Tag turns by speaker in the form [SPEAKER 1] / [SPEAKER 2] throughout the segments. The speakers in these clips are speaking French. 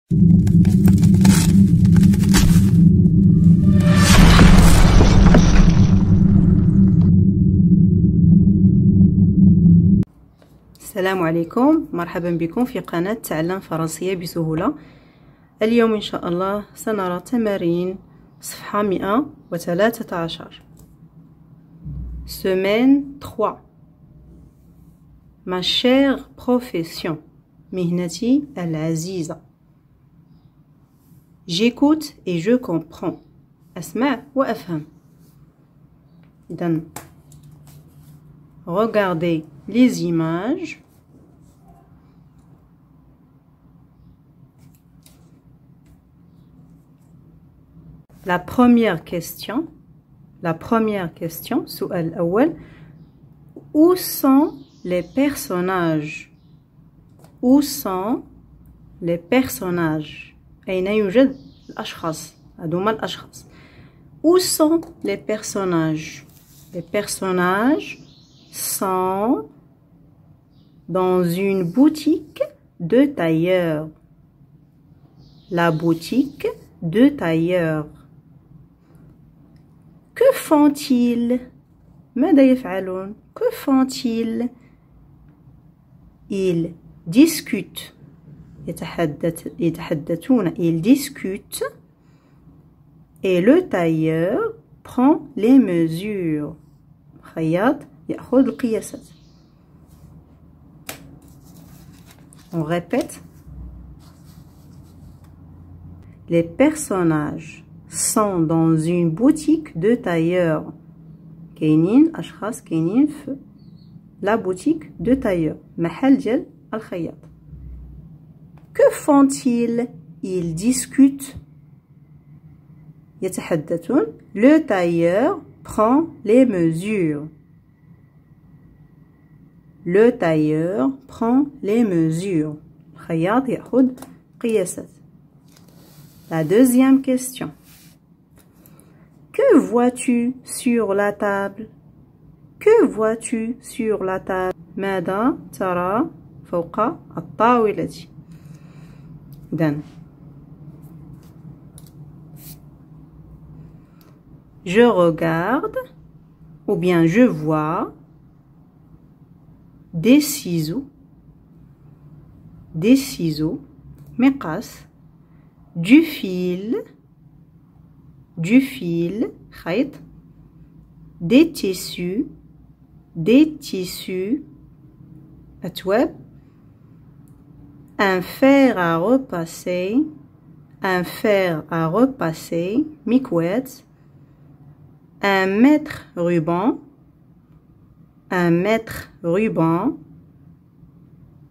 [SPEAKER 1] السلام عليكم، مرحبا بكم في قناة تعلم فرنسية بسهولة. اليوم إن شاء الله سنرى تمارين صفحة 113. Semaine 3. Ma chère profession. مهنتي العزيزة. J'écoute et je comprends. أسمع وأفهم. إذن regardez les images. La première question, سؤال الأول. Où sont les personnages? Où sont les personnages? أين يوجد الأشخاص؟ هذوما الأشخاص. Où sont les personnages? Les personnages sont dans une boutique de tailleur. La boutique de tailleur. Que font-ils? ماذا يفعلون؟ Que font-ils? Ils discutent. يتحدثون. Ils discutent. Et le tailleur prend les mesures. خياط يأخذ القياسات. On répète. Les personnages sont dans une boutique de tailleur. كاينين أشخاص كاينين في la boutique de tailleur. محل ديال الخياط. Que font-ils? Ils discutent. يتحدثون. Le tailleur prend les mesures. Le tailleur prend les mesures. الخياط يأخذ قياسات. La deuxième question. Que vois-tu sur la table? Que vois-tu sur la table? ماذا ترى فوق الطاولة؟ إذن je regarde ou bien je vois des ciseaux, مقاس, du fil, خيط, des tissus, أتواب, un fer à repasser, مكواة, un mètre ruban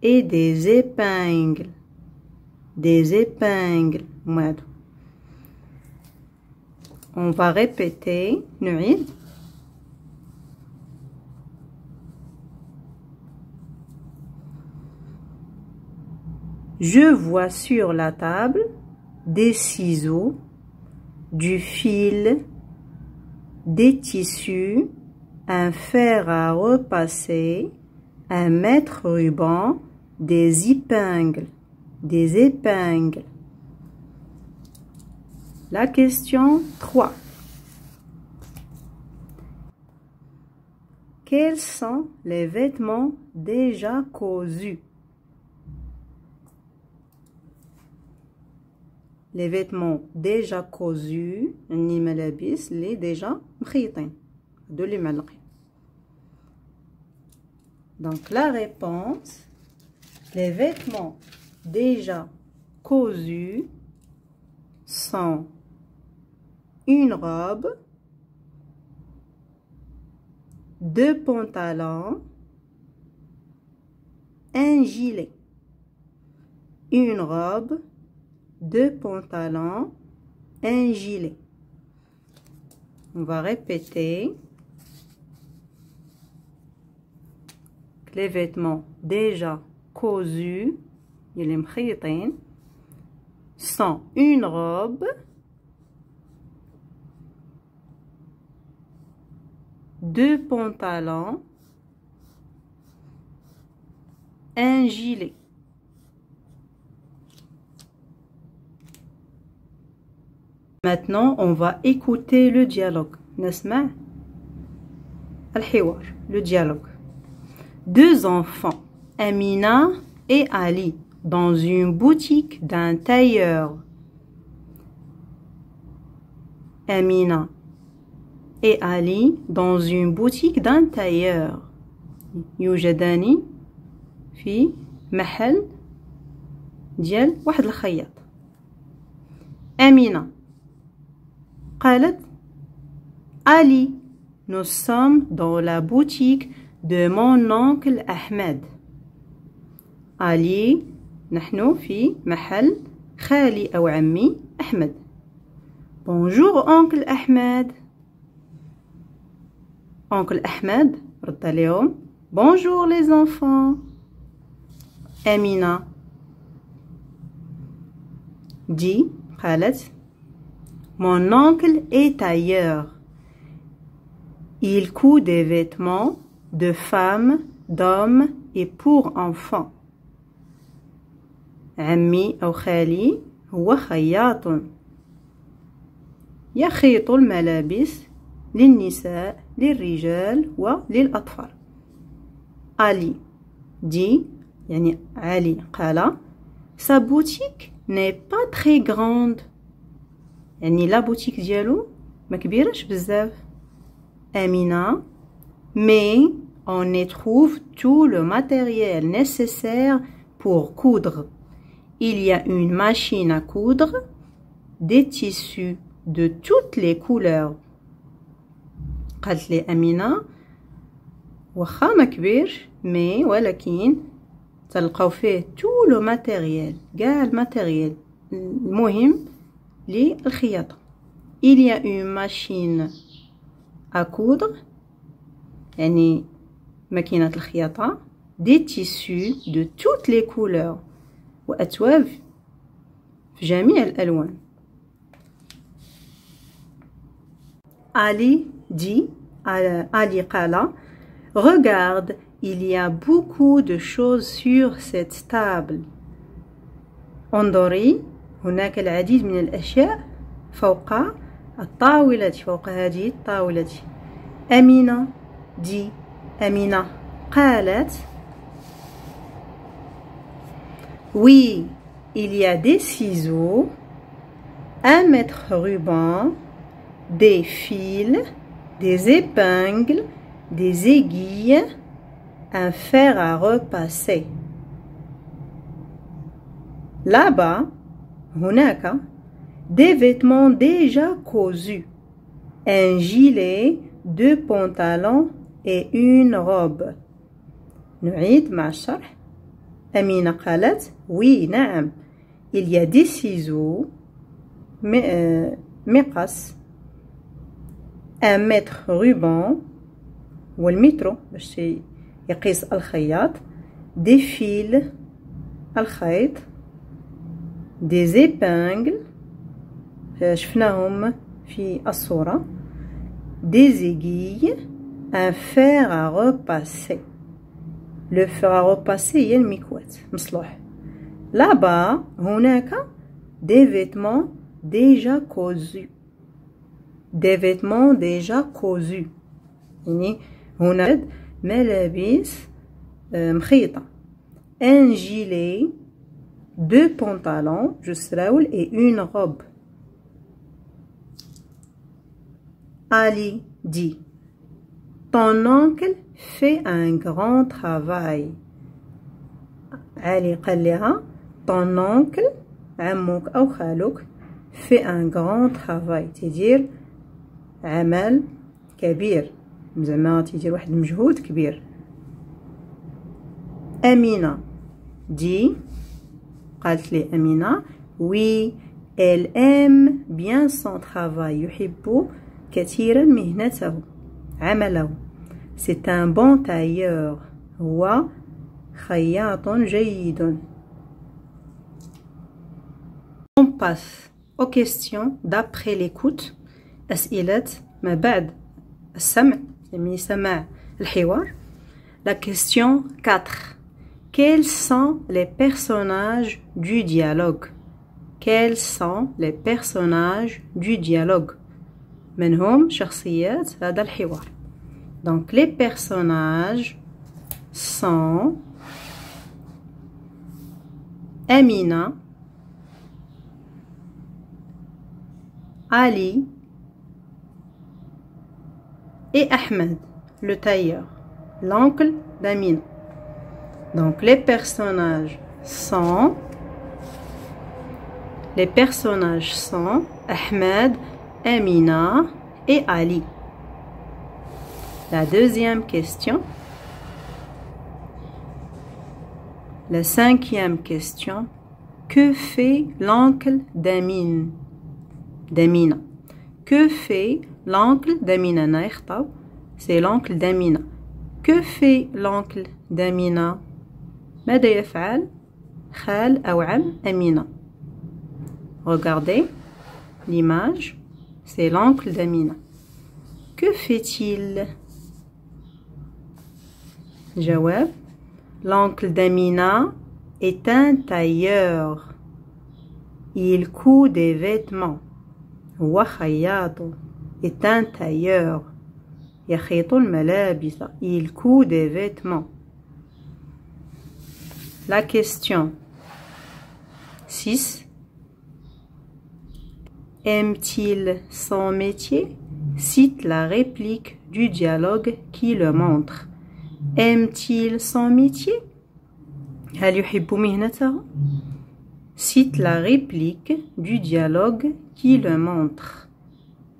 [SPEAKER 1] et des épingles. On va répéter. نعيد. Je vois sur la table des ciseaux, du fil, des tissus, un fer à repasser, un mètre ruban, des épingles. La question 3. Quels sont les vêtements déjà cousus? Les vêtements déjà cousus, يعني ملابس اللي déjà مخيطين. هادو اللي معلقين. Donc la réponse, les vêtements déjà cousus sont une robe, 2 pantalons, un gilet. Une robe, 2 pantalons, un gilet. On va répéter. Les vêtements déjà cousus, les مخيطين, sont une robe, 2 pantalons, un gilet. Maintenant, on va écouter le dialogue. نسمع الحوار, le dialogue. Deux enfants, Amina et Ali, dans une boutique d'un tailleur. Amina et Ali dans une boutique d'un tailleur. يوجدان في محل ديال واحد الخياط. أمينة قالت Ali, nous sommes dans la boutique de mon oncle Ahmed. Ali, نحن في محل خالي أو عمي أحمد. Bonjour oncle Ahmed. Oncle Ahmed رد عليهم Bonjour les enfants. Amina dit قالت Mon oncle est tailleur. Il coud des vêtements de femmes, d'hommes et pour enfants. عمي أو خالي هو خياط يخيط الملابس للنساء للرجال وللأطفال. Ali dit يعني علي قال Sa boutique n'est pas très grande. يعني la boutique ديالو ما كبيرش بزاف. Amina mais on y trouve tout le matériel nécessaire pour coudre. Il y a une machine à coudre, des tissus de toutes les couleurs. قالت لي أمينة واخا ما كبير مي ولكن تلقاو فيه tout le matériel كاع الماتيريال المهم للخياطة. Il y a une machine à coudre يعني ماكينة الخياطة des tissus de toutes les couleurs وأتواب في جميع الألوان. Ali dit Ali قال Regarde, il y a beaucoup de choses sur cette table. انظري هناك العديد من الأشياء فوق الطاولة فوق هذه الطاولة. أمينة دي أمينة قالت Oui, il y a des ciseaux, un mètre ruban, des fils, des épingles, des aiguilles, un fer à repasser. Là-bas, هناك, des vêtements déjà cousus, un gilet, deux pantalons et une robe. نعيد مع الشرح. أمينة قالت Oui, نعم. Il y a des ciseaux, مقص, un mètre ruban, والمترو باش يقيس الخياط, des fils, الخيط, des épingles, شفناهم في الصورة, des aiguilles, un fer à repasser. Le fer à repasser هي المكواة مصلوح. Là-bas هناك des vêtements déjà cousus. Des vêtements déjà cousus. يعني هناك ملابس مخيطة. Un gilet, deux pantalons, جسراول et une robe. Ali dit Ton oncle fait un grand travail. علي قال لها Ton oncle عمك أو خالك fait un grand travail تدير عمل كبير زعما تيدير واحد المجهود كبير. أمينة دي قالت لي أمينة Oui, elle aime bien son travail. يحب كثيرا مهنته عمله. C'est un bon tailleur. هو خياط جيد. On passe aux questions d'après l'écoute. أسئلة ما بعد السمع يعني سماع الحوار. La question 4. Quels sont les personnages du dialogue? quels sont les personnages du dialogue. من هم شخصيات هذا الحوار. Donc les personnages sont Amina, Ali et Ahmed, le tailleur, l'oncle d'Amina. Donc les personnages sont Ahmed, Amina et Ali. La deuxième question. La cinquième question. Que fait l'oncle d'Amina? Que fait l'oncle d'Amina? C'est l'oncle d'Amina. Que fait l'oncle d'Amina? ماذا يفعل خال أو عم أمينة? Regardez l'image, c'est l'oncle d'Amina. Que fait-il? Jawab. L'oncle d'Amina est un tailleur. Il coud des vêtements. هو خياط. Est un tailleur. يخيط الملابس. Il coud des vêtements. La question 6. Aime-t-il son métier? Cite la réplique du dialogue qui le montre. Aime-t-il son métier? هل يحب مهنته? Cite la réplique du dialogue qui le montre.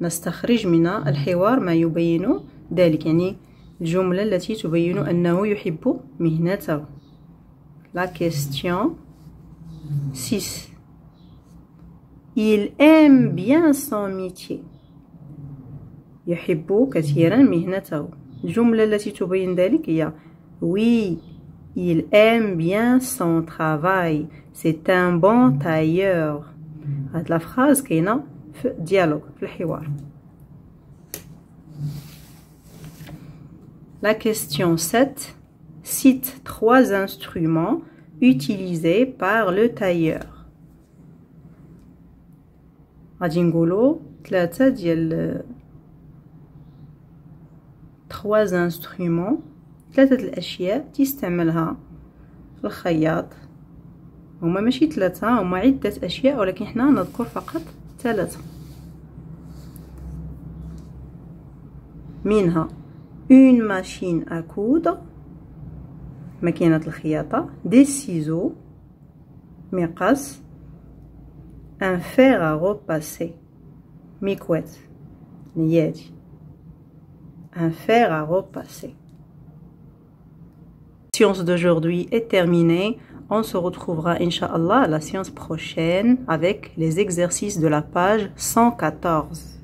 [SPEAKER 1] نستخرج من الحوار ما يبين ذلك، يعني الجملة التي تبين أنه يحب مهنته. La question 6. Il aime bien son métier. يحب كثيرا مهنته. الجملة التي تبين ذلك هي Oui, il aime bien son travail. C'est un bon tailleur. هاد la phrase كاينة في dialogue في الحوار. La question 7. Cite 3 instruments utilisés par le tailleur. غادي نقولوا 3 ديال 3 instruments، 3 الأشياء تستعملها الخياط. هما ماشي 3، هما عدة أشياء ولكن حنا نذكر فقط 3 منها. une machine à coudre، ماكينة الخياطة. des ciseaux، مقص. un fer à repasser، مكوات نياتي. un fer à repasser. La séance d'aujourd'hui est terminée. On se retrouvera Inch'Allah la séance prochaine avec les exercices de la page 114.